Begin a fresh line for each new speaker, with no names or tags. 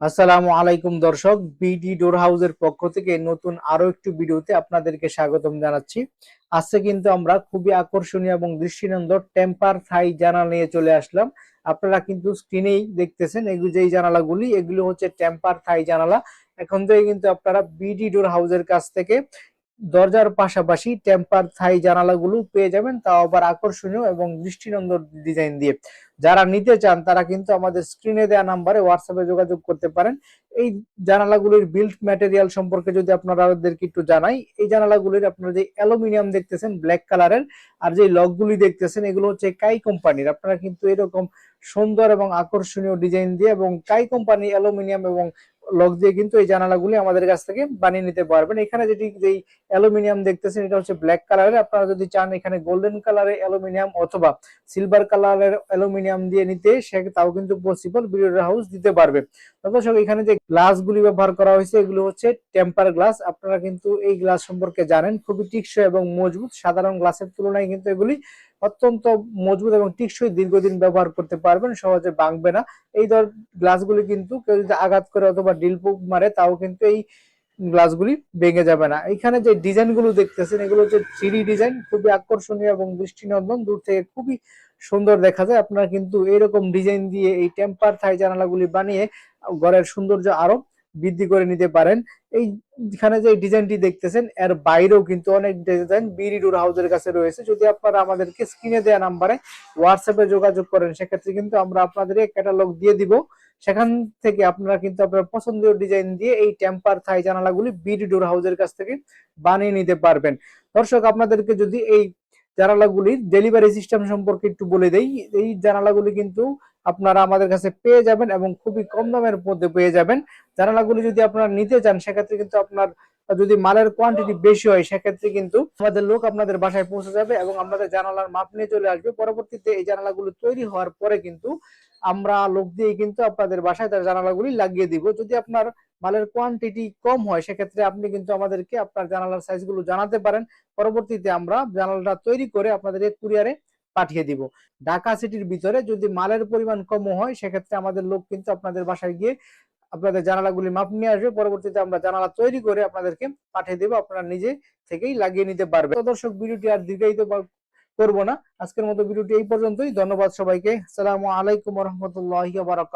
আসসালামু আলাইকুম দর্শক, বিডি ডোর হাউসের পক্ষ থেকে নতুন আরো একটি ভিডিওতে আপনাদেরকে স্বাগতম জানাচ্ছি। আজকে কিন্তু আমরা খুবই আকর্ষণীয় এবং দৃষ্টিনন্দন টেম্পার থাই জানালা নিয়ে চলে আসলাম। আপনারা কিন্তু স্ক্রিনেই দেখতেছেন এগুলো যেই জানালাগুলি, এগুলো হচ্ছে টেম্পার থাই জানালা। এখন থেকে কিন্তু আপনারা বিডি ডোর হাউসের কাছ থেকে দরজার পাশাপাশি টেম্পার থাই জানালাগুলো পেয়ে যাবেন, তাও আবার আকর্ষণীয় এবং দৃষ্টিনন্দন ডিজাইন দিয়ে। যারা নিতে চান তারা কিন্তু আমাদের স্ক্রিনে দেওয়া নাম্বারে হোয়াটসঅ্যাপে যোগাযোগ করতে পারেন। এই জানালাগুলির বিল্ড ম্যাটেরিয়াল সম্পর্কে যদি আপনাদেরকে একটু জানাই, এই জানালাগুলির আপনারা যে অ্যালুমিনিয়াম দেখতেছেন ব্ল্যাক কালারের, আর যে লকগুলি দেখতেছেন এগুলো হচ্ছে কাই কোম্পানির। আপনারা কিন্তু এরকম সুন্দর এবং আকর্ষণীয় ডিজাইন দিয়ে এবং কাই কোম্পানি অ্যালুমিনিয়াম এবং লক দিয়ে কিন্তু এই জানালাগুলি আমাদের কাছ থেকে বানিয়ে নিতে পারবেন। এখানে যেই অ্যালুমিনিয়াম দেখতেছেন এটা হচ্ছে ব্ল্যাক কালারের। আপনারা যদি চান এখানে গোল্ডেন কালারের অ্যালুমিনিয়াম অথবা সিলভার কালারের অ্যালুমিনিয়াম দিয়ে নিতে, সে তাও কিন্তু পসিবল, বিডি ডোর হাউস দিতে পারবে। দর্শক, এখানে যে গ্লাসগুলি ব্যবহার করা হয়েছে এগুলো হচ্ছে টেম্পার গ্লাস। আপনারা কিন্তু এই গ্লাস সম্পর্কে জানেন, খুবই টিকসই এবং মজবুত। সাধারণ গ্লাসের তুলনায় কিন্তু এগুলি অত্যন্ত মজবুত এবং টিকসই, দীর্ঘদিন ব্যবহার করতে পারবেন, সহজে ভাঙবে না। এই গ্লাসগুলি কিন্তু কেউ যদি আঘাত করে অথবা ড্রিল পোক মারে তাও কিন্তু এই গ্লাসগুলি ভেঙে যাবে না। এখানে যে ডিজাইন গুলো দেখতেছেন এগুলো হচ্ছে 3D ডিজাইন, খুবই আকর্ষণীয় এবং দৃষ্টিনন্দন, দূর থেকে খুবই সুন্দর দেখা যায়। আপনারা কিন্তু এরকম ডিজাইন দিয়ে এই টেম্পার থাই জানালাগুলি বানিয়ে ঘরের সৌন্দর্য আরো বৃদ্ধি করে নিতে পারেন। এইখানে যে ডিজাইনটি দেখতেছেন এর বাইরেও কিন্তু অনেক ডিজাইন বিডি ডোর হাউসের কাছে রয়েছে। যদি আপনারা আমাদেরকে স্ক্রিনে দেওয়া নাম্বারে হোয়াটসঅ্যাপে যোগাযোগ করেন, সেক্ষেত্রে কিন্তু আমরা আপনাদের ক্যাটালগ দিয়ে দিব। সেখান থেকে আপনারা কিন্তু আপনার পছন্দের ডিজাইন দিয়ে এই টেম্পার থাই জানালাগুলি বিডি ডোর হাউসের কাছ থেকে বানিয়ে নিতে পারবেন। দর্শক, আপনাদেরকে যদি এই জানালাগুলির ডেলিভারি সিস্টেম সম্পর্কে একটু বলে দেই। এই জানালাগুলি কিন্তু আপনারা আমাদের কাছে পেয়ে যাবেন এবং খুবই কম দামের মধ্যে পেয়ে যাবেন। জানালাগুলি যদি আপনারা নিতে চান, সেক্ষেত্রে কিন্তু আপনার যদি মালের কোয়ান্টিটি বেশি হয়, সেক্ষেত্রে কিন্তু আমাদের লোক আপনাদের বাসায় পৌঁছে যাবে এবং আপনাদের জানালার মাপ নিয়ে চলে আসবে। পরবর্তীতে এই জানালাগুলো তৈরি হওয়ার পরে কিন্তু আমরা লোক দিয়ে কিন্তু আপনাদের বাসায় তার জানালাগুলি লাগিয়ে দিব। যদি আপনার মালের কোয়ান্টিটি কম হয়, সেক্ষেত্রে আপনি কিন্তু আমাদেরকে আপনার জানালার সাইজগুলো জানাতে পারেন। পরবর্তীতে আমরা জানালাটা তৈরি করে আপনাদের কুরিয়ারে পাঠিয়ে দিব। ঢাকা সিটির ভিতরে যদি মালের পরিমাণ কম হয়, সেক্ষেত্রে আমাদের লোক কিন্তু আপনাদের বাসায় গিয়ে আপনাদের জানালাগুলি মাপ নিয়ে আসবে। পরবর্তীতে আমরা জানালা তৈরি করে আপনাদেরকে পাঠিয়ে দেব, আপনারা নিজে থেকেই লাগিয়ে নিতে পারবেন। তো দর্শক, ভিডিওটি আর দীর্ঘায়িত করব না, আজকের মতো ভিডিওটি এই পর্যন্তই। ধন্যবাদ সবাইকে। আসসালামু আলাইকুম ওয়া রাহমাতুল্লাহি ওয়া বারাকাতুহু।